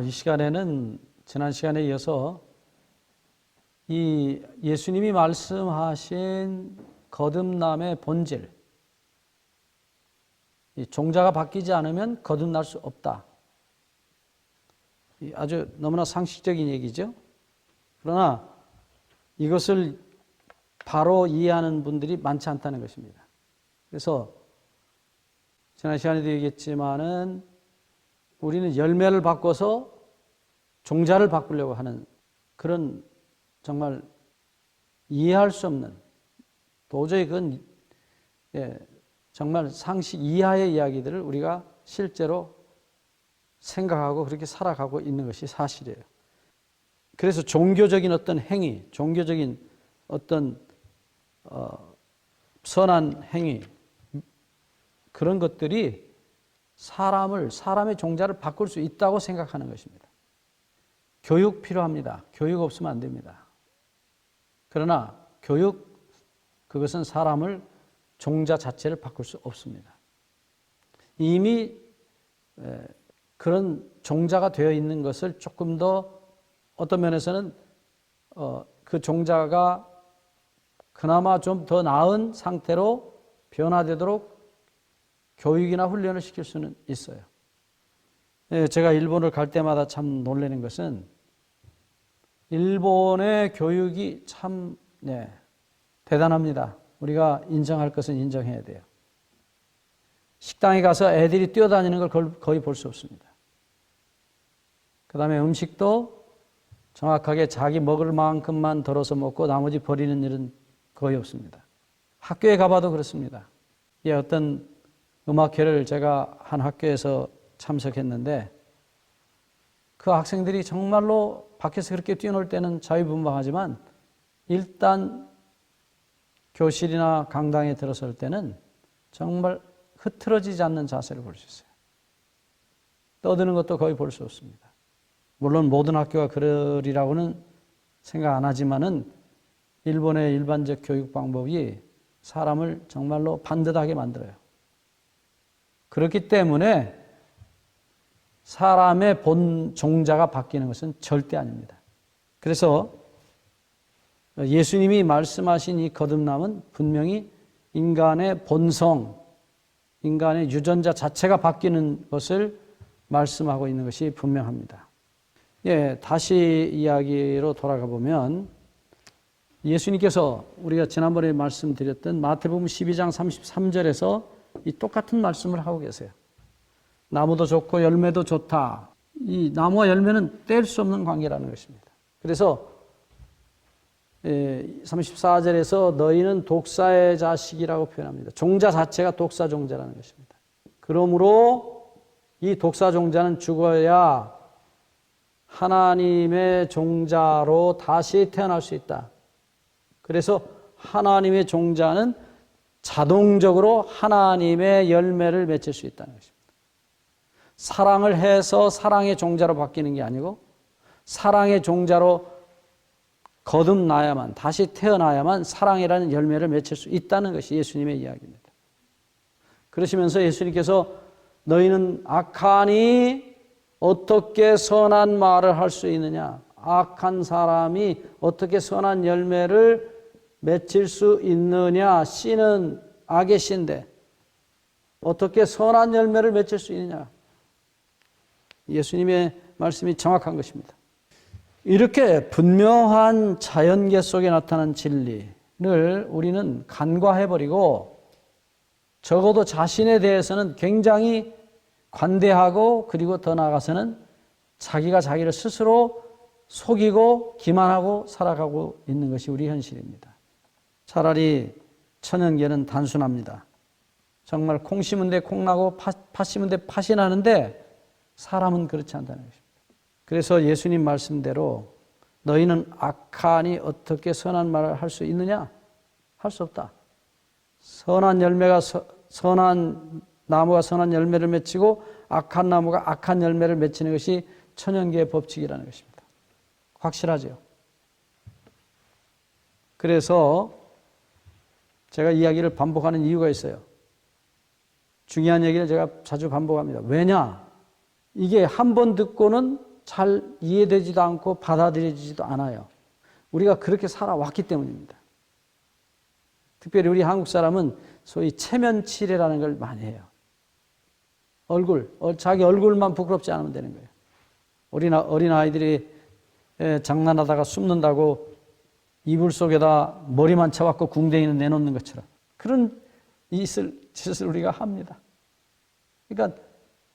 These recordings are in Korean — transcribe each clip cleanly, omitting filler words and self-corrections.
이 시간에는 지난 시간에 이어서 이 예수님이 말씀하신 거듭남의 본질, 이 종자가 바뀌지 않으면 거듭날 수 없다. 아주 너무나 상식적인 얘기죠. 그러나 이것을 바로 이해하는 분들이 많지 않다는 것입니다. 그래서 지난 시간에도 얘기했지만은 우리는 열매를 바꿔서 종자를 바꾸려고 하는 그런 정말 이해할 수 없는, 도저히 그건 정말 상식 이하의 이야기들을 우리가 실제로 생각하고 그렇게 살아가고 있는 것이 사실이에요. 그래서 종교적인 어떤 행위, 종교적인 어떤 선한 행위, 그런 것들이 사람의 종자를 바꿀 수 있다고 생각하는 것입니다. 교육 필요합니다. 교육 없으면 안 됩니다. 그러나 그것은 사람을 종자 자체를 바꿀 수 없습니다. 이미 그런 종자가 되어 있는 것을 조금 더 어떤 면에서는 그 종자가 그나마 좀 더 나은 상태로 변화되도록 교육이나 훈련을 시킬 수는 있어요. 제가 일본을 갈 때마다 참 놀라는 것은 일본의 교육이 참 대단합니다. 우리가 인정할 것은 인정해야 돼요. 식당에 가서 애들이 뛰어다니는 걸 거의 볼 수 없습니다. 그 다음에 음식도 정확하게 자기 먹을 만큼만 덜어서 먹고 나머지 버리는 일은 거의 없습니다. 학교에 가봐도 그렇습니다. 어떤 음악회를 제가 한 학교에서 참석했는데 그 학생들이 정말로 밖에서 그렇게 뛰어놀 때는 자유분방하지만 일단 교실이나 강당에 들어설 때는 정말 흐트러지지 않는 자세를 볼 수 있어요. 떠드는 것도 거의 볼 수 없습니다. 물론 모든 학교가 그러리라고는 생각 안 하지만은 일본의 일반적 교육 방법이 사람을 정말로 반듯하게 만들어요. 그렇기 때문에 사람의 본 종자가 바뀌는 것은 절대 아닙니다. 그래서 예수님이 말씀하신 이 거듭남은 분명히 인간의 본성, 인간의 유전자 자체가 바뀌는 것을 말씀하고 있는 것이 분명합니다. 다시 이야기로 돌아가 보면 예수님께서 우리가 지난번에 말씀드렸던 마태복음 12장 33절에서 이 똑같은 말씀을 하고 계세요. 나무도 좋고 열매도 좋다. 이 나무와 열매는 뗄 수 없는 관계라는 것입니다. 그래서 34절에서 너희는 독사의 자식이라고 표현합니다. 종자 자체가 독사 종자라는 것입니다. 그러므로 이 독사 종자는 죽어야 하나님의 종자로 다시 태어날 수 있다. 그래서 하나님의 종자는 자동적으로 하나님의 열매를 맺을 수 있다는 것입니다. 사랑을 해서 사랑의 종자로 바뀌는 게 아니고 사랑의 종자로 거듭나야만, 다시 태어나야만 사랑이라는 열매를 맺을 수 있다는 것이 예수님의 이야기입니다. 그러시면서 예수님께서 너희는 악하니 어떻게 선한 말을 할 수 있느냐? 악한 사람이 어떻게 선한 열매를 맺을 수 있느냐? 씨는 악의 씨인데 어떻게 선한 열매를 맺을 수 있느냐? 예수님의 말씀이 정확한 것입니다. 이렇게 분명한 자연계 속에 나타난 진리를 우리는 간과해버리고 적어도 자신에 대해서는 굉장히 관대하고 그리고 더 나아가서는 자기가 자기를 스스로 속이고 기만하고 살아가고 있는 것이 우리 현실입니다. 차라리 천연계는 단순합니다. 정말 콩 심은 데 콩 나고 팥 심은 데 팥이 나는데 사람은 그렇지 않다는 것입니다. 그래서 예수님 말씀대로 너희는 악하니 어떻게 선한 말을 할 수 있느냐? 할 수 없다. 선한 나무가 선한 열매를 맺히고 악한 나무가 악한 열매를 맺히는 것이 천연계의 법칙이라는 것입니다. 확실하죠? 그래서 제가 이야기를 반복하는 이유가 있어요. 중요한 얘기를 제가 자주 반복합니다. 왜냐? 이게 한 번 듣고는 잘 이해되지도 않고 받아들여지지도 않아요. 우리가 그렇게 살아왔기 때문입니다. 특별히 우리 한국 사람은 소위 체면치레라는 걸 많이 해요. 자기 얼굴만 부끄럽지 않으면 되는 거예요. 어린아이들이 장난하다가 숨는다고 이불 속에다 머리만 쳐갖고 궁뎅이는 내놓는 것처럼 그런 짓을 우리가 합니다. 그러니까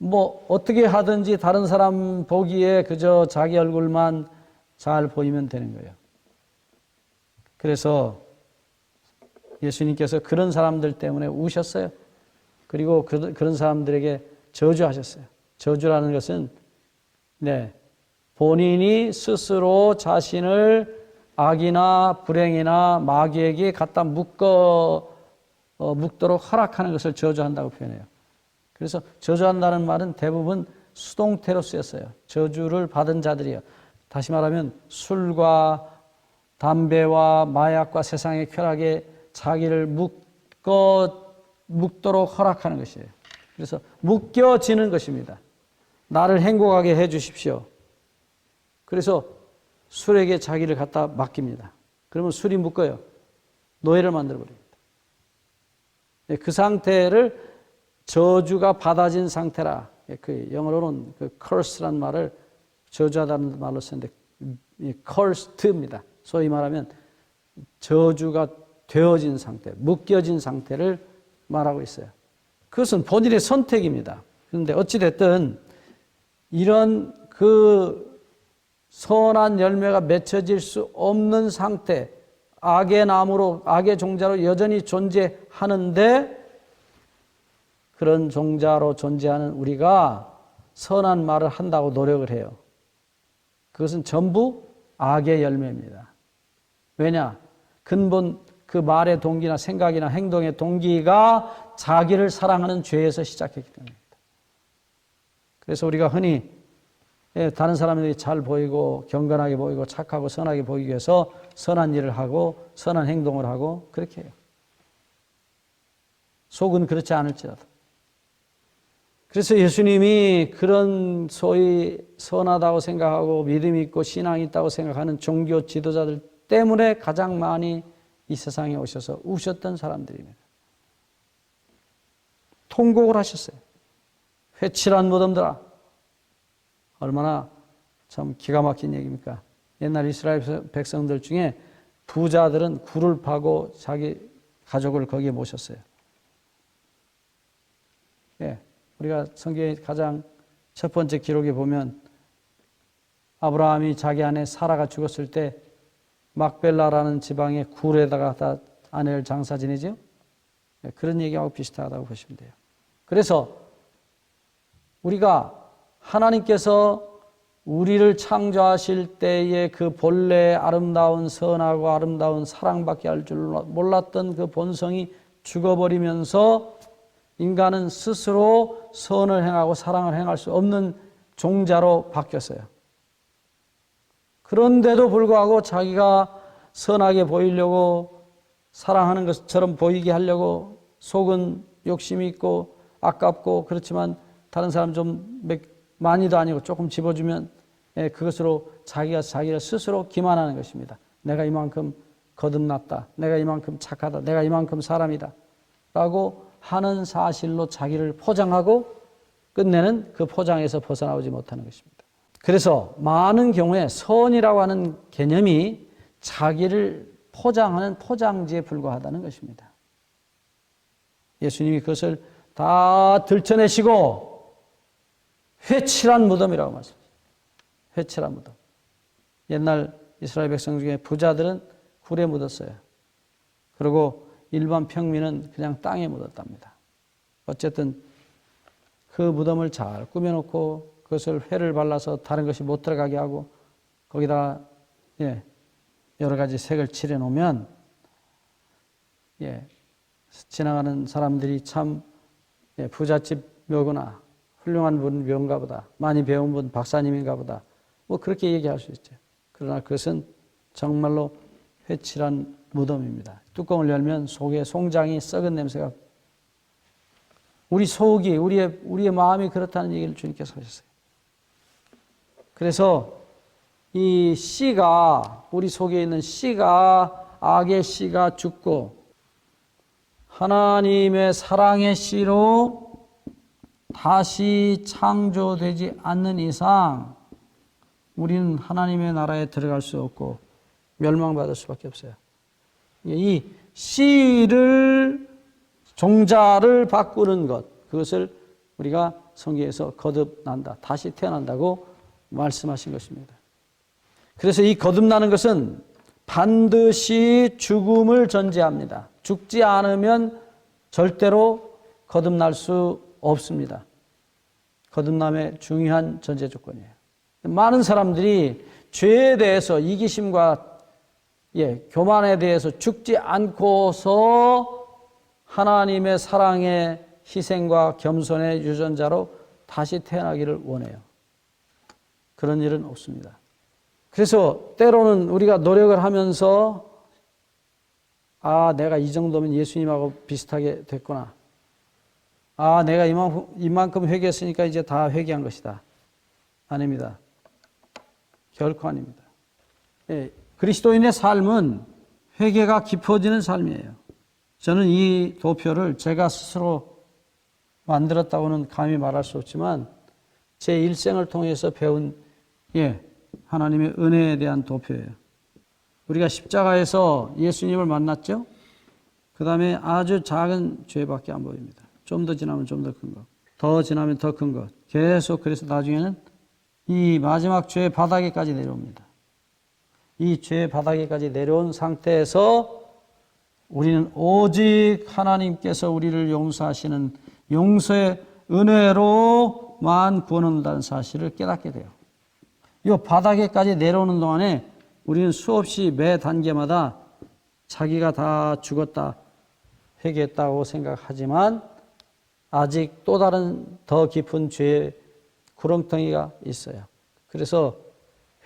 뭐 어떻게 하든지 다른 사람 보기에 그저 자기 얼굴만 잘 보이면 되는 거예요. 그래서 예수님께서 그런 사람들 때문에 우셨어요. 그리고 그런 사람들에게 저주하셨어요. 저주라는 것은 본인이 스스로 자신을 악이나 불행이나 마귀에게 갖다 묵도록 허락하는 것을 저주한다고 표현해요. 그래서 저주한다는 말은 대부분 수동태로 쓰였어요. 저주를 받은 자들이요. 다시 말하면 술과 담배와 마약과 세상의 쾌락에 자기를 묵도록 허락하는 것이에요. 그래서 묶여지는 것입니다. 나를 행복하게 해 주십시오. 그래서 술에게 자기를 갖다 맡깁니다. 그러면 술이 묶어요. 노예를 만들어버립니다. 그 상태를 저주가 받아진 상태라. 그 영어로는 그 curse란 말을 저주하다는 말로 쓰는데 cursed입니다. 소위 말하면 저주가 되어진 상태, 묶여진 상태를 말하고 있어요. 그것은 본인의 선택입니다. 그런데 어찌됐든 이런 그 선한 열매가 맺혀질 수 없는 상태, 악의 나무로, 악의 종자로 여전히 존재하는데 그런 종자로 존재하는 우리가 선한 말을 한다고 노력을 해요. 그것은 전부 악의 열매입니다. 왜냐? 근본 그 말의 동기나 생각이나 행동의 동기가 자기를 사랑하는 죄에서 시작했기 때문입니다. 그래서 우리가 흔히 다른 사람들이 잘 보이고 경건하게 보이고 착하고 선하게 보이기 위해서 선한 일을 하고 선한 행동을 하고 그렇게 해요. 속은 그렇지 않을지라도. 그래서 예수님이 그런 소위 선하다고 생각하고 믿음이 있고 신앙이 있다고 생각하는 종교 지도자들 때문에 가장 많이 이 세상에 오셔서 우셨던 사람들입니다. 통곡을 하셨어요. 회칠한 무덤들아. 얼마나 참 기가 막힌 얘기입니까? 옛날 이스라엘 백성들 중에 부자들은 굴을 파고 자기 가족을 거기에 모셨어요. 우리가 성경에 가장 첫 번째 기록에 보면 아브라함이 자기 아내 사라가 죽었을 때 막벨라라는 지방의 굴에다가 다 아내를 장사 지내죠. 그런 얘기하고 비슷하다고 보시면 돼요. 그래서 우리가 하나님께서 우리를 창조하실 때의 그 본래 아름다운 선하고 아름다운 사랑밖에 할 줄 몰랐던 그 본성이 죽어버리면서 인간은 스스로 선을 행하고 사랑을 행할 수 없는 종자로 바뀌었어요. 그런데도 불구하고 자기가 선하게 보이려고 사랑하는 것처럼 보이게 하려고 속은 욕심이 있고 아깝고 그렇지만 다른 사람 좀 많이도 아니고 조금 집어주면 그것으로 자기를 스스로 기만하는 것입니다. 내가 이만큼 거듭났다. 내가 이만큼 착하다. 내가 이만큼 사람이다. 라고 하는 사실로 자기를 포장하고 끝내는 그 포장에서 벗어나오지 못하는 것입니다. 그래서 많은 경우에 선이라고 하는 개념이 자기를 포장하는 포장지에 불과하다는 것입니다. 예수님이 그것을 다 들춰내시고 회칠한 무덤이라고 말씀하셨어요. 회칠한 무덤. 옛날 이스라엘 백성 중에 부자들은 굴에 묻었어요. 그리고 일반 평민은 그냥 땅에 묻었답니다. 어쨌든 그 무덤을 잘 꾸며놓고 그것을 회를 발라서 다른 것이 못 들어가게 하고 거기다 여러 가지 색을 칠해놓으면 지나가는 사람들이 참 부잣집 묘구나 훌륭한 분 묘인가 보다 많이 배운 분 박사님인가 보다 뭐 그렇게 얘기할 수 있죠. 그러나 그것은 정말로 회칠한 무덤입니다. 뚜껑을 열면 속에 송장이 썩은 냄새가 우리 속이 우리의 마음이 그렇다는 얘기를 주님께서 하셨어요. 그래서 이 씨가, 우리 속에 있는 씨가, 악의 씨가 죽고 하나님의 사랑의 씨로 다시 창조되지 않는 이상 우리는 하나님의 나라에 들어갈 수 없고 멸망받을 수밖에 없어요. 이 씨를, 종자를 바꾸는 것, 그것을 우리가 성경에서 거듭난다, 다시 태어난다고 말씀하신 것입니다. 그래서 이 거듭나는 것은 반드시 죽음을 전제합니다. 죽지 않으면 절대로 거듭날 수 없습니다. 거듭남의 중요한 전제 조건이에요. 많은 사람들이 죄에 대해서, 이기심과 교만에 대해서 죽지 않고서 하나님의 사랑의 희생과 겸손의 유전자로 다시 태어나기를 원해요. 그런 일은 없습니다. 그래서 때로는 우리가 노력을 하면서 내가 이 정도면 예수님하고 비슷하게 됐구나. 내가 이만큼 회개했으니까 이제 다 회개한 것이다. 아닙니다. 결코 아닙니다. 그리스도인의 삶은 회개가 깊어지는 삶이에요. 저는 이 도표를 제가 스스로 만들었다고는 감히 말할 수 없지만 제 일생을 통해서 배운 하나님의 은혜에 대한 도표예요. 우리가 십자가에서 예수님을 만났죠? 그 다음에 아주 작은 죄밖에 안 보입니다. 좀 더 지나면 좀 더 큰 것, 더 지나면 더 큰 것, 계속. 그래서 나중에는 이 마지막 죄의 바닥에까지 내려옵니다. 이 죄의 바닥에까지 내려온 상태에서 우리는 오직 하나님께서 우리를 용서하시는 용서의 은혜로만 구원한다는 사실을 깨닫게 돼요. 이 바닥에까지 내려오는 동안에 우리는 수없이 매 단계마다 자기가 다 죽었다, 회개했다고 생각하지만 아직 또 다른 더 깊은 죄의 구렁텅이가 있어요. 그래서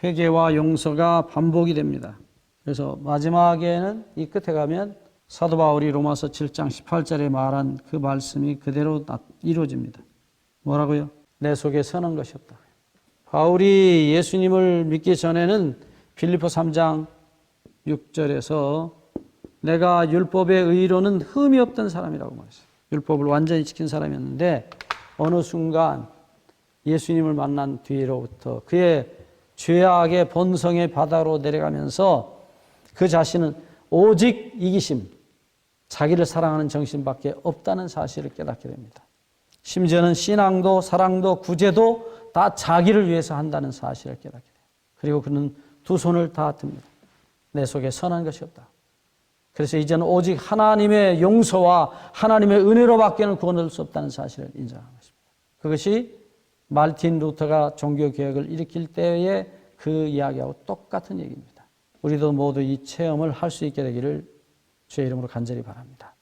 회개와 용서가 반복이 됩니다. 그래서 마지막에는 이 끝에 가면 사도 바울이 로마서 7장 18절에 말한 그 말씀이 그대로 이루어집니다. 뭐라고요? 내 속에 선한 것이 없다. 바울이 예수님을 믿기 전에는 빌립보 3장 6절에서 내가 율법의 의로는 흠이 없던 사람이라고 말했어요. 율법을 완전히 지킨 사람이었는데 어느 순간 예수님을 만난 뒤로부터 그의 죄악의 본성의 바다로 내려가면서 그 자신은 오직 이기심, 자기를 사랑하는 정신밖에 없다는 사실을 깨닫게 됩니다. 심지어는 신앙도 사랑도 구제도 다 자기를 위해서 한다는 사실을 깨닫게 돼요. 그리고 그는 두 손을 다 듭니다. 내 속에 선한 것이 없다. 그래서 이제는 오직 하나님의 용서와 하나님의 은혜로밖에는 구원할 수 없다는 사실을 인정하는 것입니다. 그것이 말틴 루터가 종교개혁을 일으킬 때의 그 이야기하고 똑같은 얘기입니다. 우리도 모두 이 체험을 할 수 있게 되기를 주의 이름으로 간절히 바랍니다.